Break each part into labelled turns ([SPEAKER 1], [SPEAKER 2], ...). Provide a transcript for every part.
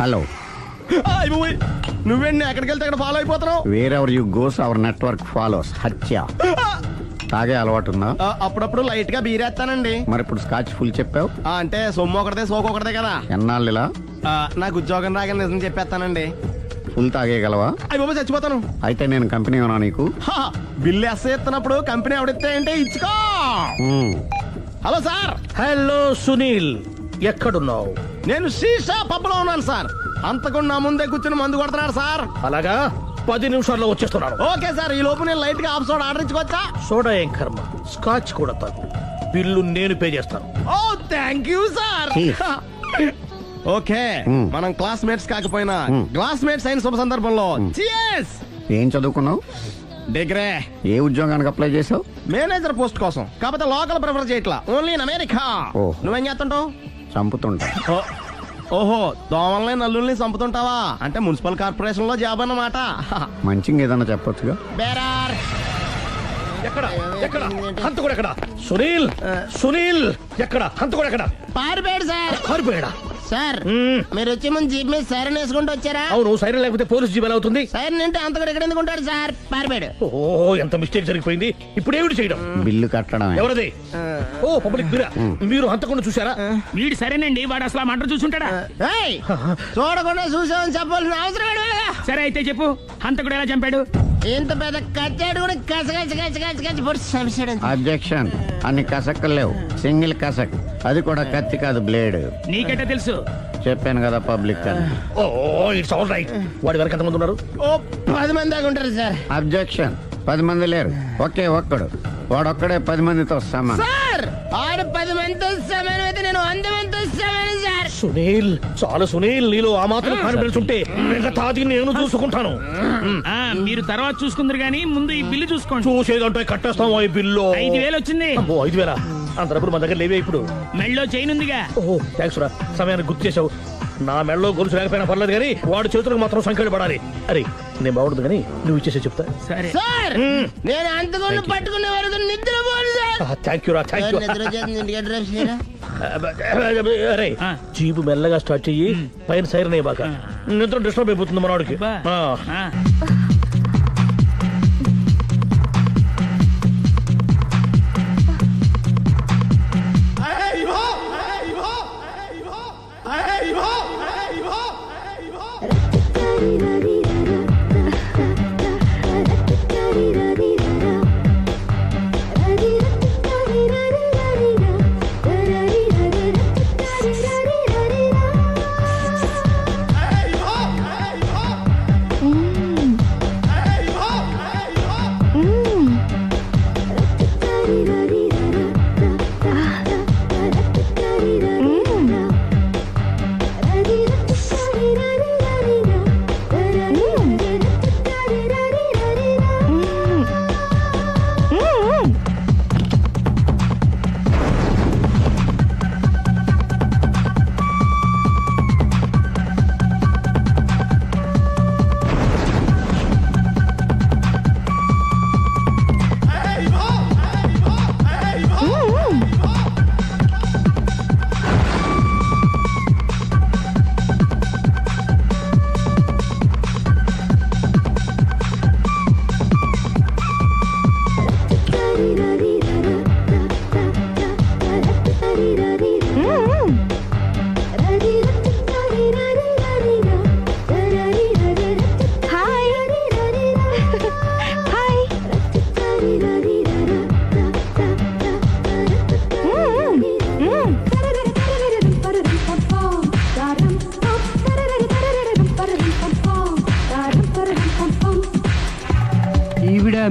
[SPEAKER 1] Hello.
[SPEAKER 2] నువ్వేండి ఎక్కడికి వెళ్తే అక్కడ ఫాలో అయిపోతున్నావు?
[SPEAKER 1] Wherever you goes our network follows. హత్య. తాగే అలవాటు ఉందా?
[SPEAKER 2] అప్పుడప్పుడు లైట్ గా బీరేస్తానండి.
[SPEAKER 1] మరి ఇప్పుడు స్కాచ్ ఫుల్ చెప్పావు
[SPEAKER 2] అంటే సొమ్ము ఒకటిదే సోకు ఒకటిదే కదా.
[SPEAKER 1] ఎన్నాళ్ళు ఇలా?
[SPEAKER 2] నాకు ఉద్యోగం రాగానే నిజం చెప్పేస్తానండి.
[SPEAKER 1] ఫుల్ తాగేయగలవా?
[SPEAKER 2] అయ్యి బాబా చచ్చిపోతాను.
[SPEAKER 1] అయితే నేను కంపెనీ ఉన్నా నీకు.
[SPEAKER 2] బిల్లు ఎస్ ఎత్తినప్పుడు కంపెనీ ఎవడిస్తే అంటే ఇచ్చుకో. Hello sir.
[SPEAKER 3] హలో సునీల్, ఎక్కడున్నావు?
[SPEAKER 2] నేను శీషా పబ్లో ఉన్నాను సార్. అంతకుండా నా ముందే కూర్చుని మందు కొడుతున్నాడు సార్.
[SPEAKER 3] అలాగా, 10 నిమిషాల్లో వచ్చేస్తున్నాను.
[SPEAKER 2] Okay sir. ఈ లోపు నేను లైట్ గా హాఫ్ సోడా ఆర్డర్ ఇచ్చుకోవచ్చా?
[SPEAKER 3] సోడా ఏం కర్మ, స్కాచ్ కూడా తాగు. బిల్లు నేను పే చేస్తాను.
[SPEAKER 2] ఓ థ్యాంక్ యూ సార్. ఓకే, మనం క్లాస్మేట్స్ కాకపోయినా క్లాస్మేట్స్ అయిన శుభ సందర్భంలో cheers.
[SPEAKER 1] ఏం చదువుకున్నావు?
[SPEAKER 2] డిగ్రీ.
[SPEAKER 1] ఏ ఉద్యోగానికి అప్లై చేసావు?
[SPEAKER 2] మేనేజర్ పోస్ట్ కోసం. కాకపోతే లోకల్ ప్రిఫర్ చేయట్లా, ఓన్లీ ఇన్ అమెరికా. నువ్వేం చేస్తుంటావు?
[SPEAKER 1] చంపుతుంటా.
[SPEAKER 2] ఓహో, దోమల్ని నల్లుల్ని చంపుతుంటావా? అంటే మున్సిపల్ కార్పొరేషన్ లో జాబ్ అన్నమాట.
[SPEAKER 1] మంచిగా ఏదన్నా చెప్పొచ్చుగా.
[SPEAKER 2] బేరార్.
[SPEAKER 3] ఎక్కడ ఎక్కడ హంతకుడు ఎక్కడ? సునీల్, సునీల్ ఎక్కడ? హంతకుడు ఎక్కడ?
[SPEAKER 2] పారిపోయాడు సార్.
[SPEAKER 3] పారిపోయాడా?
[SPEAKER 2] సార్ మీరు వచ్చే ముందు జీప్ మీద సైరన్ వేసుకుంటూ వచ్చారా?
[SPEAKER 3] అవును, సైరన్ లేకపోతే పోలీస్ జీప్ ఎలా అవుతుంది?
[SPEAKER 2] సైరన్ అంటే అంతకుడు ఎక్కడ ఎందుకు ఉంటాడు సార్? పారిపోయాడు.
[SPEAKER 3] ఓ, ఎంత మిస్టేక్ జరిగిపోయింది. ఇప్పుడు ఏమిటి చేయడం?
[SPEAKER 1] బిల్లు కట్టడం.
[SPEAKER 3] ఎవరది? ఓ, పబ్లిక్ బిరా. మీరు హంతకుండా చూసారా?
[SPEAKER 4] వీడు సరేనండి, వాడు అసలు మంట చూసుంటాడా?
[SPEAKER 2] చూడకుండా చూసామని చెప్పాల్సిన అవసరం ఏంటి?
[SPEAKER 4] సరే అయితే చెప్పు, హంతకుడు ఎలా చంపాడు?
[SPEAKER 2] ఇంత పెద్ద కచ్చాడు కూడా కసగచ్చి
[SPEAKER 1] అబ్జెక్షన్. అన్ని కసక్కలు లేవు, సింగిల్ కసక్. అది కూడా కత్తి కాదు, బ్లేడ్.
[SPEAKER 4] నీకెట్టా తెలుసు?
[SPEAKER 1] చెప్పాను కదా పబ్లిక్ అని.
[SPEAKER 3] ఓ, ఇట్స్ ఆల్ రైట్. వాడి వరకు ఎంతమంది ఉన్నారు?
[SPEAKER 2] ఓ 10 మంది దాకా ఉంటారు సార్.
[SPEAKER 1] అబ్జెక్షన్. 10 మంది లేరు, ఒకే ఒక్కడు. వాడొక్కడే 10 మందితో సమానం.
[SPEAKER 2] సార్ ఆడు 10 మందితో సమానం అయితే నేను 100 మందితో సమానం సార్.
[SPEAKER 3] సునీల్, చాలా సునీల్, నీలో ఆ మాత్రం కాన్ఫిడెన్స్ ఉంటే మిగతాది నేను చూసుకుంటాను.
[SPEAKER 4] మీరు తర్వాత చూసుకుందరు గానీ ముందు ఈ బిల్లు చూసుకోండి.
[SPEAKER 3] చూసేదంటే కట్టేస్తాం. ఈ బిల్లు
[SPEAKER 4] 5,000 వచ్చింది.
[SPEAKER 3] 5,000? అంత డబ్బులు మన దగ్గర లేవే ఇప్పుడు.
[SPEAKER 4] మెళ్ళో చైన్ ఉందిగా.
[SPEAKER 3] ఓహో, థ్యాంక్స్ రా, సమయానికి గుర్తు చేసావు. నా మెడలో గొలుసు లేకపోయినా పర్లేదు కానీ వాడు చేతులకు మాత్రం సంఖ్యలు పడాలి. అరే, నేను బాగుండదు కానీ నువ్వు ఇచ్చేసే చెప్తా.
[SPEAKER 4] సరే
[SPEAKER 2] సార్, నేను అంతకుండా పట్టుకునే వరకు నిద్రపోను సార్.
[SPEAKER 3] థ్యాంక్ యూ రా, థ్యాంక్ యూ. అరే, జీబు మెల్లగా స్టార్ట్ చెయ్యి, పైన సైరన్ అయ్యి బాగా. నిద్ర డిస్టర్బ్ అయిపోతుంది మనవాడికి.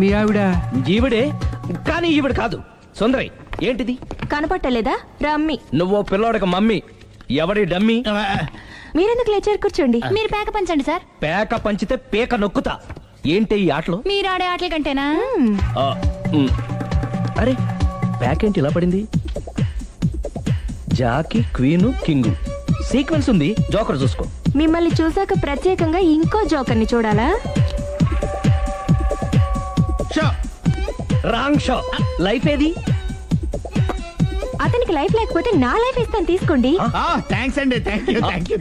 [SPEAKER 5] మీ ఆవిడ
[SPEAKER 3] ఈవిడే, కానీ ఈవిడ కాదు. సుందరి, ఏంటిది?
[SPEAKER 6] కనపట్టలేదా? రమ్మి.
[SPEAKER 3] నువ్వు పిల్లోడికి మమ్మీ. ఎవడి డమ్మి?
[SPEAKER 6] మీరెందుకు లేచారు? కూర్చోండి. మీరు పేక పంచండి సార్.
[SPEAKER 3] పేక పంచితే పేక నొక్కుతా. ఏంటి ఈ ఆటలు?
[SPEAKER 6] మీరు ఆడే ఆటల కంటేనా?
[SPEAKER 3] అరే, పేకేంటి ఇలా పడింది? జాకి, క్వీను, కింగు సీక్వెన్స్ ఉంది. జోకర్ చూసుకో.
[SPEAKER 6] మిమ్మల్ని చూసాక ప్రత్యేకంగా ఇంకో జోకర్ని చూడాలా?
[SPEAKER 3] Wrong show. లైఫ్ ఏది?
[SPEAKER 6] అతనికి లైఫ్ లేకపోతే నా లైఫ్ ఇస్తాను, తీసుకోండి.
[SPEAKER 2] థ్యాంక్స్ అండి. Thank you.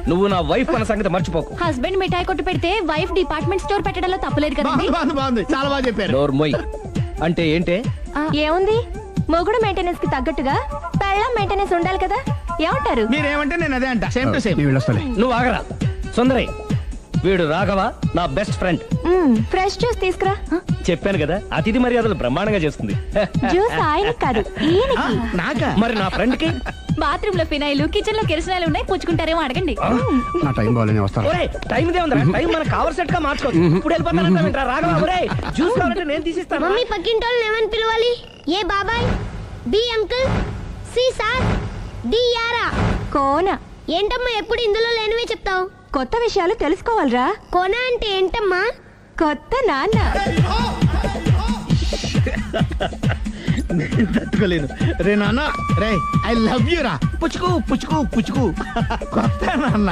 [SPEAKER 5] నువ్వు నా వైఫ్ అన్న సంగతి మర్చిపోకు.
[SPEAKER 6] హస్బెండ్ మిఠాయి కొట్టు పెడితే వైఫ్ డిపార్ట్మెంట్ స్టోర్ పెట్టడంలో తప్పలేదు కదండి.
[SPEAKER 2] బాగుంది చాలా బాగా చెప్పారు.
[SPEAKER 5] డోర్ మొయ్. అంటే ఏంటే?
[SPEAKER 6] ఏముంది, మొగుడు మెయింటెనెన్స్ కి తగ్గట్టుగా పెళ్ళం మెయింటెనెన్స్ ఉండాలి కదా. ఏమంటారు?
[SPEAKER 3] మీరేమంటే నేను అదే అంట. Same to same.
[SPEAKER 5] నువ్వు ఆగరా సుందరి. వీడు రాఘవ నా బెస్ట్ ఫ్రెండ్.
[SPEAKER 6] ఫ్రెష్ జ్యూస్ తీసుకురా.
[SPEAKER 5] చెప్పాను కదా, అతిథి మర్యాదలు బ్రహ్మాండంగా చేస్తుంది.
[SPEAKER 6] జ్యూస్ ఆయనకి కాదు, ఈయనకి.
[SPEAKER 3] నాకా?
[SPEAKER 5] మరి నా ఫ్రెండ్ కి?
[SPEAKER 6] బాత్రూమ్ లో ఫినాయిల్, కిచెన్ లో కిరసనాయిలు ఉన్నాయి, పుచ్చుకుంటారేమో అడగండి.
[SPEAKER 1] నా టైం బాగాలేని వస్తాను.
[SPEAKER 5] ఒరే టైం ఇదే ఉందిరా. టైం మనకు కవర్ సెట్ గా మార్చుకోవచ్చు. ఇప్పుడు వెళ్ళిపోతానంటా రాఘవ. ఒరే జ్యూస్ కావాలంటే నేను తీసిస్తాను.
[SPEAKER 7] మమ్మీ పక్కింటోళ్ళని ఏమని పిలవాలి? ఏ బాబాయ్, B uncle, C sir, D యారా.
[SPEAKER 6] కోన.
[SPEAKER 7] ఏంటమ్మా ఎప్పుడు ఇందులో లేనివే చెప్తావు?
[SPEAKER 6] కొత్త విషయాలు తెలుసుకోవాలిరా.
[SPEAKER 7] కోన అంటే ఏంటమ్మా?
[SPEAKER 6] కొత్త నాన్న.
[SPEAKER 3] తట్టుకోలేను రే నాన్న. రే ఐ లవ్ యూ రా. పుచ్చుకు పుచ్చుకు పుచ్చుకు. కొత్త నాన్న.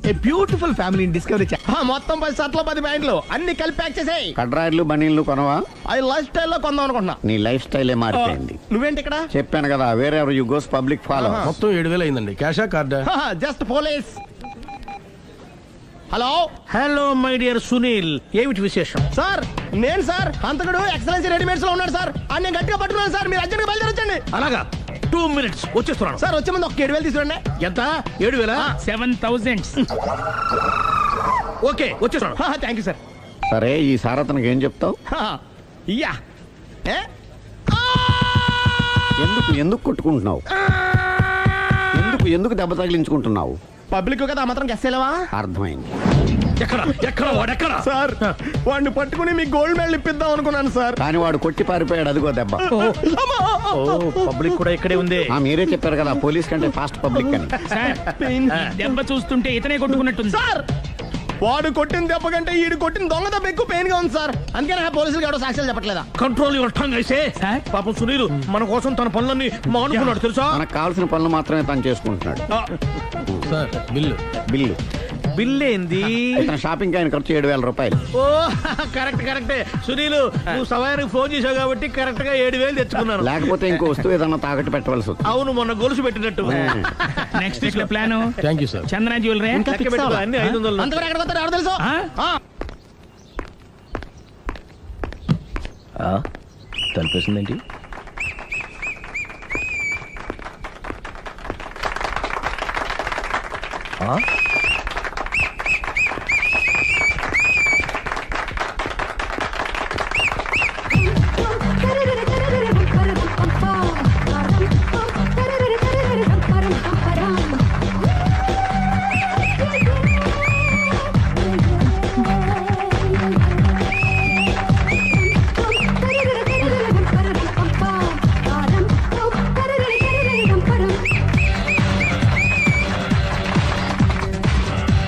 [SPEAKER 3] A beautiful family discovery.
[SPEAKER 2] మొత్తం 10 షర్ట్లు 10 ప్యాంట్లు అన్ని కలిపి ప్యాక్ చేసేయ్.
[SPEAKER 1] కడ్రాయిలు బనీళ్లు కొనవా?
[SPEAKER 2] అది లైఫ్ స్టైల్లో కొందాం అనుకుంటున్నా.
[SPEAKER 1] నీ లైఫ్ స్టైలే మారిపోయింది.
[SPEAKER 2] నువ్వేంటి ఇక్కడ?
[SPEAKER 1] చెప్పాను కదా, వేరే యు గోస్ పబ్లిక్ ఫాలో.
[SPEAKER 2] మొత్తం 7,000 అయిందండి. క్యాషా కార్డా? Just police. Hello
[SPEAKER 3] hello my dear Sunil, ఏమిటి విశేషం?
[SPEAKER 2] సార్, నేను సార్ హంతకుడు ఎక్సలెన్సీ రెడీమేడ్స్ లో ఉన్నాడు సార్. అని నేను గట్టిగా పట్టుకున్నాను సార్. మీరు అర్జెంట్గా బయలుదేరొచ్చండి.
[SPEAKER 3] అలాగా, 2 minutes వచ్చేస్తున్నాను.
[SPEAKER 2] సార్ వచ్చే ముందు ఒక 7,000 తీసుకోండి.
[SPEAKER 3] ఎంత? 7,000?
[SPEAKER 4] 7,000.
[SPEAKER 3] ఓకే వచ్చేస్తున్నాను.
[SPEAKER 2] Thank you sir.
[SPEAKER 1] సరే, ఈ సారతనకి ఏం చెప్తావు?
[SPEAKER 2] ఇయ్యా ఏ?
[SPEAKER 1] ఎందుకు ఎందుకు కొట్టుకుంటున్నావు? ఎందుకు దెబ్బ తగిలించుకుంటున్నావు?
[SPEAKER 2] పబ్లిక్ కదా మాత్రం గెస్సేలేవా?
[SPEAKER 1] అర్థమైంది.
[SPEAKER 3] ఎక్కడ ఎక్కడ వాడెక్కడ?
[SPEAKER 2] సార్, వాడిని పట్టుకుని మీ గోల్డ్ మెడల్ ఇప్పిద్దాం అనుకున్నాను సార్.
[SPEAKER 1] కానీ వాడు కొట్టి పారిపోయాడు, అదిగో దెబ్బ.
[SPEAKER 3] పబ్లిక్ కూడా ఇక్కడే ఉంది.
[SPEAKER 1] మీరే చెప్పారు కదా, పోలీస్ కంటే ఫాస్ట్ పబ్లిక్ అని.
[SPEAKER 4] సార్, దెబ్బ చూస్తుంటే ఇతనే కొట్టుకున్నట్టుంది.
[SPEAKER 2] సార్, వాడు కొట్టిన దెబ్బ కంటే ఈడు కొట్టిన దొంగ దెబ్బ ఎక్కువ పెయిన్ గా ఉంది సార్. అందుకే నా పోలీసులు ఎవడో సాక్ష్యాలు చెప్పట్లేదా?
[SPEAKER 3] కంట్రోల్ యువర్ టంగ్ అయితే.
[SPEAKER 4] సార్?
[SPEAKER 3] పాపం సునీల్ మన కోసం తన పనులన్నీ మానుకున్నాడు తెలుసా?
[SPEAKER 1] మనకు కావాల్సిన పనులు మాత్రమే తను చేసుకుంటున్నాడు.
[SPEAKER 2] సార్,
[SPEAKER 1] బిల్లు
[SPEAKER 3] బిల్ ఏంది?
[SPEAKER 1] ఇతను షాపింగ్ ఆయన ఖర్చు 7,000 రూపాయలు.
[SPEAKER 3] ఓ కరెక్ట్ కరెక్టే. సునీల్, నువ్వు సమయానికి ఫోన్ చేసావు కాబట్టి కరెక్ట్ గా 7,000 తెచ్చుకున్నాను.
[SPEAKER 1] లేకపోతే ఇంకో వస్తువు ఏదన్నా తాకట్టు పెట్టవలసి వస్తుంది.
[SPEAKER 3] అవును, మొన్న గొలుసు పెట్టినట్టు.
[SPEAKER 4] నెక్స్ట్ వీక్ లో plan
[SPEAKER 2] thank you sir.
[SPEAKER 4] Chandana jewellery.
[SPEAKER 3] లెక్క పెట్టుకో, అన్ని 500.
[SPEAKER 2] అంతవరకు ఎక్కడ పోతారు ఎవరు తెలుసు?
[SPEAKER 5] తలిపేసిందేంటి?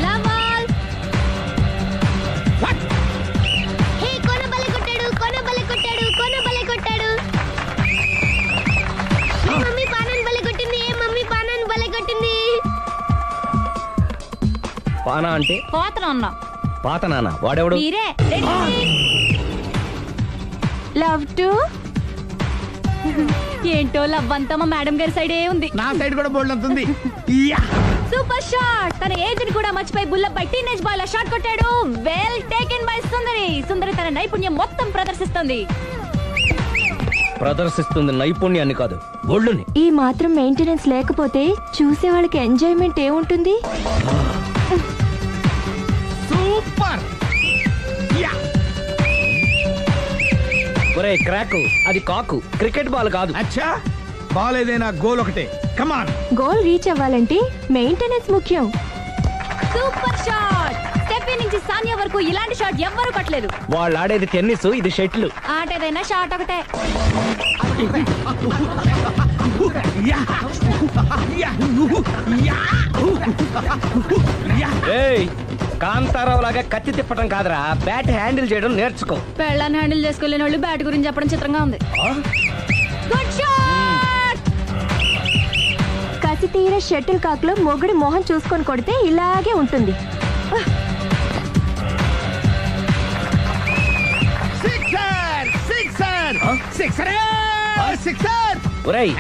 [SPEAKER 7] లవాల్. హే, కోన బలే కొట్టాడు, కోన బలే కొట్టాడు, కోన బలే కొట్టాడు. ఏ మమ్మీ పానాన్ని బలే కొట్టింది, ఏ మమ్మీ పానాన్ని బలే కొట్టింది.
[SPEAKER 5] పానా అంటే?
[SPEAKER 6] పోతనన్న.
[SPEAKER 5] పాత నాన్న వాడెవడు?
[SPEAKER 6] మీరే. Love to. ఏంటో లవ్ అంతా మా మేడం గారి సైడే ఉంది.
[SPEAKER 3] నా సైడ్ కూడా బోల్డ్ అంతుంది.
[SPEAKER 6] Super shot. తన ఏజ్ ని కూడా మర్చిపోయి బుల్లపై టీనేజ్ బాయ్ లా షాట్ కొట్టాడు. Well taken by Sundari. Sundari తన నైపుణ్యం మొత్తం ప్రదర్శిస్తుంది.
[SPEAKER 5] ప్రదర్శిస్తుంది నైపుణ్యాన్ని కాదు, ఒళ్ళుని.
[SPEAKER 6] ఈ మాత్రం మెయింటెనెన్స్ లేకపోతే చూసే వాళ్ళకి ఎంజాయ్మెంట్ ఏముంటుంది?
[SPEAKER 3] సూపర్.
[SPEAKER 5] ఒరే క్రాకు, అది కాకు, క్రికెట్ బాల్ కాదు.
[SPEAKER 3] అచ్చా, బాల్ ఏదైనా గోల్ ఒకటే. కమాన్.
[SPEAKER 6] గోల్ రీచ్ అవ్వాలంటే మెయింటెనెన్స్ ముఖ్యం. Super shot. స్టెఫీ నుంచి సానియా వరకు ఇలాంటి షాట్ ఎవ్వరూ కొట్టలేదు.
[SPEAKER 5] వాళ్ళు ఆడేది టెన్నిస్, ఇది షటిల్.
[SPEAKER 6] ఆట ఏదైనా షాట్ ఒకటే.
[SPEAKER 5] ఏయ్, కాంతారావు లాగా కత్తి తిప్పటం కాదురా, బ్యాట్ హ్యాండిల్ చేయడం నేర్చుకో.
[SPEAKER 6] పెళ్ళాన్ని హ్యాండిల్ చేసుకోలేని వాళ్ళు బ్యాట్ గురించి చెప్పడం చిత్రంగా ఉంది. Good shot. కసి తీర షటిల్ కాక్ లో మొగుడి మొహం చూసుకొని కొడితే ఇలాగే ఉంటుంది.
[SPEAKER 3] సిక్సర్.
[SPEAKER 5] ఒరేయ్,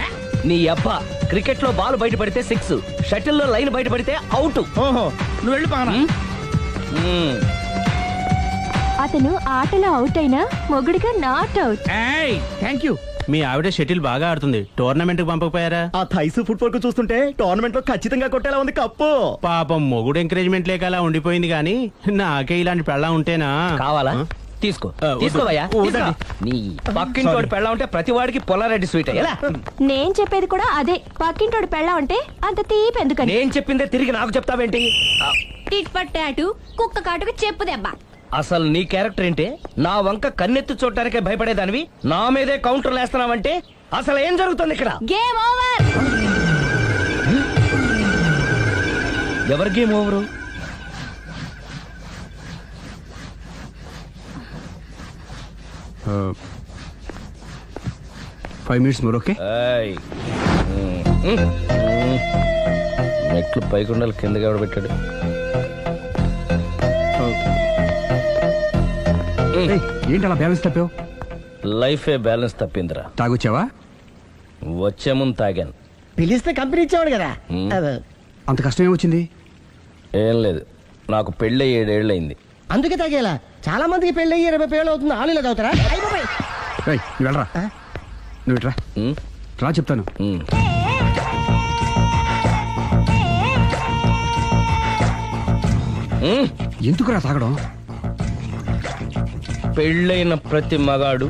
[SPEAKER 5] నీ అబ్బా క్రికెట్ లో బాల్ బయట పడితే 6, షటిల్ లో లైన్ బయట పడితే అవుట్.
[SPEAKER 3] ఓహో నువ్వు వెళ్ళి పానా.
[SPEAKER 6] అతను ఆటలో అవుట్ అయినా మొగుడిగా నాట్ అవుట్.
[SPEAKER 4] ఏయ్
[SPEAKER 3] థ్యాంక్ యూ.
[SPEAKER 8] మీ ఆవిడ షటిల్ బాగా ఆడుతుంది, టోర్నమెంట్ కి పంపకపోయారా?
[SPEAKER 2] ఆ థైస్ ఫుట్బాల్ కు చూస్తుంటే టోర్నమెంట్ లో ఖచ్చితంగా కొట్టేలా ఉంది కప్పు.
[SPEAKER 8] పాపం మొగుడు ఎంకరేజ్మెంట్ లేక అలా ఉండిపోయింది కానీ నాకే ఇలాంటి పెళ్ళా ఉంటేనా.
[SPEAKER 5] కావాలా? తీసుకో
[SPEAKER 8] వద్దు.
[SPEAKER 5] తీసుకోవయ్యా.
[SPEAKER 8] వద్దండి.
[SPEAKER 5] నీ పక్కింటోడు పెళ్ళా ఉంటే ప్రతి వాడికి పొల్లారెడ్డి స్వీట్ ఎలా?
[SPEAKER 6] నేను చెప్పేది కూడా అదే. పక్కింటోడు పెళ్ళా ఉంటే అంత తీపి ఎందుకని?
[SPEAKER 5] నేను చెప్పిందే తిరిగి నాకు చెప్తావేంటి?
[SPEAKER 6] టిట్ పట్ టాటు, కుక్క కాటుకు చెప్పు దెబ్బ.
[SPEAKER 5] అసలు నీ క్యారెక్టర్ ఏంటి? నా వంక కన్నెత్తి చూడటానికే భయపడేదానివి నా మీదే కౌంటర్లు వేస్తున్నావంటే అసలు ఏం జరుగుతుంది ఇక్కడ?
[SPEAKER 6] Game over.
[SPEAKER 5] ఎవరి game over?
[SPEAKER 8] 5 minutes more, okay?
[SPEAKER 5] ఏయ్. మెట్లు పైకుండలు కిందకి ఎవడ పెట్టాడు?
[SPEAKER 8] ఏంటి అలా బ్యాలెన్స్ తప్పావు?
[SPEAKER 5] లైఫే బ్యాలెన్స్ తప్పిందిరా.
[SPEAKER 8] తాగొచ్చావా?
[SPEAKER 5] వచ్చే ముందు తాగాను.
[SPEAKER 3] పిలిస్తే కంపెనీ ఇచ్చేవాడు కదా.
[SPEAKER 8] అంత కష్టం ఏమొచ్చింది?
[SPEAKER 5] ఏం లేదు, నాకు పెళ్ళి 7 ఏళ్ళు అయింది.
[SPEAKER 3] అందుకే తాగేలా. చాలా మందికి పెళ్ళి 20 ఏళ్ళు అవుతుంది. ఆలు ఇలా తాగుతారా?
[SPEAKER 8] రేయ్, నువ్వు వెళ్ళరా. నువ్వు ఇట్రా
[SPEAKER 5] ఉమ్,
[SPEAKER 8] రా చెప్తాను.
[SPEAKER 5] ఉమ్. ఉమ్.
[SPEAKER 8] ఎందుకురా తాగడం?
[SPEAKER 5] పెళ్ళైన ప్రతి మగాడు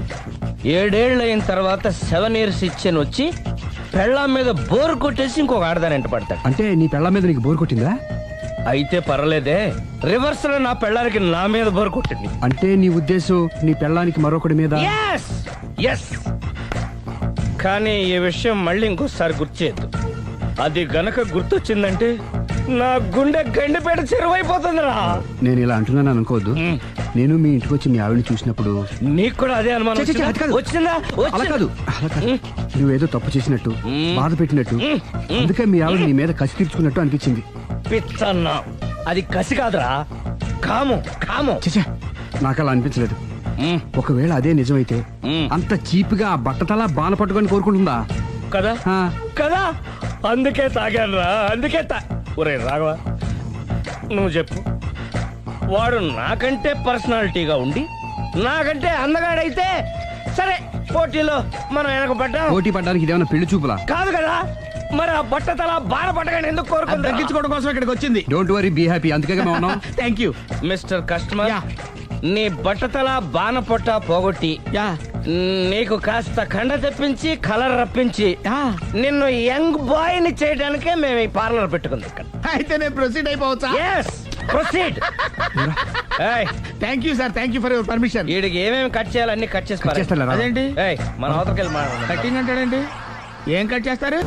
[SPEAKER 5] 7 ఏళ్ళు అయిన తర్వాత 7 years ఇచ్చాను వచ్చి పెళ్ళాం మీద బోర్ కొట్టేసి ఇంకొక ఆడదాని వెంట పడతాడు.
[SPEAKER 8] అంటే నీ పెళ్ళ మీద నీకు బోర్ కొట్టిందా?
[SPEAKER 5] అయితే పర్లేదే, రివర్స్ లో నా పెళ్ళానికి నా మీద బోర్ కొట్టింది.
[SPEAKER 8] అంటే నీ ఉద్దేశం నీ పెళ్ళానికి మరొకటి మీద?
[SPEAKER 5] Yes! Yes! కానీ ఈ విషయం మళ్ళీ ఇంకోసారి గుర్తు చేయొద్దు. అది గనక గుర్తొచ్చిందంటే నా గుండె గండిపేట చెరువైపోతుందిరా.
[SPEAKER 8] నేను ఇలా అంటున్నాను అనుకోవద్దు. నేను మీ ఇంటికి వచ్చి మీ ఆవిడని చూసినప్పుడు
[SPEAKER 5] నీకు కూడా అదే అనుమానం
[SPEAKER 8] ఛీ, ఛీ, అది కాదు.
[SPEAKER 5] వచ్చిందా?
[SPEAKER 8] అలా కాదు, అలా కాదు. నువ్వేదో తప్పు చేసినట్టు, బాధ పెట్టినట్టు, అందుకే మీ ఆవిడ నీ మీద కసి తీర్చుకున్నట్టు అనిపించింది.
[SPEAKER 5] పిచ్చన్నా, అది కసి కాదురా, కాము కాము.
[SPEAKER 8] చచ్చా, నాకు అలా అనిపించలేదు. ఒకవేళ అదే నిజమైతే అంత చీప్ గా ఆ బట్టతలా బాన పట్టుకొని కోరుకుంటుందా?
[SPEAKER 5] కదా
[SPEAKER 8] ఆ,
[SPEAKER 5] కదా, అందుకే తాగాను రా, అందుకే ఒరే రాఘవ, నువ్వు చెప్పు, వాడు నాకంటే పర్సనాలిటీగా ఉండి నాకంటే అందగాడైతే సరే, పోటీలో మనం వెనకబడ్డాం.
[SPEAKER 8] పోటీ పడ్డానికి ఇదేమన్నా పెళ్లి చూపులా?
[SPEAKER 5] కాదు కదా, మరి ఆ బట్టతల బాధ పట్టగానే ఎందుకు కోరుకుంటా?
[SPEAKER 3] తగ్గించుకోవడం కోసం ఇక్కడికి వచ్చింది.
[SPEAKER 8] Don't worry, be happy. అందుకే మేము ఉన్నాం.
[SPEAKER 3] Thank you.
[SPEAKER 5] Mister customer,
[SPEAKER 3] yeah.
[SPEAKER 5] నీ బట్టతల బాన పొట్ట పోగొట్టి
[SPEAKER 3] యా.
[SPEAKER 5] నీకు కాస్త కండ తెప్పించి కలర్ రప్పించి
[SPEAKER 3] యా.
[SPEAKER 5] నిన్ను యంగ్ బాయ్ ని చేయడానికే మేము ఈ పార్లర్ పెట్టుకుంది ఇక్కడ.
[SPEAKER 3] అయితే నేను ప్రొసీడ్ అయిపోవచ్చా?
[SPEAKER 5] Yes, proceed.
[SPEAKER 3] Thank you sir, thank you for your permission.
[SPEAKER 5] వీడికి ఏమేమి కట్ చేయాలి అన్ని కట్ చేసి
[SPEAKER 8] కట్ చేస్తారా?
[SPEAKER 3] అదేంటి
[SPEAKER 5] మన అవతలకి వెళ్ళి మాట్లాడండి.
[SPEAKER 3] కటింగ్ అంటాడండి? ఏం కట్ చేస్తారు?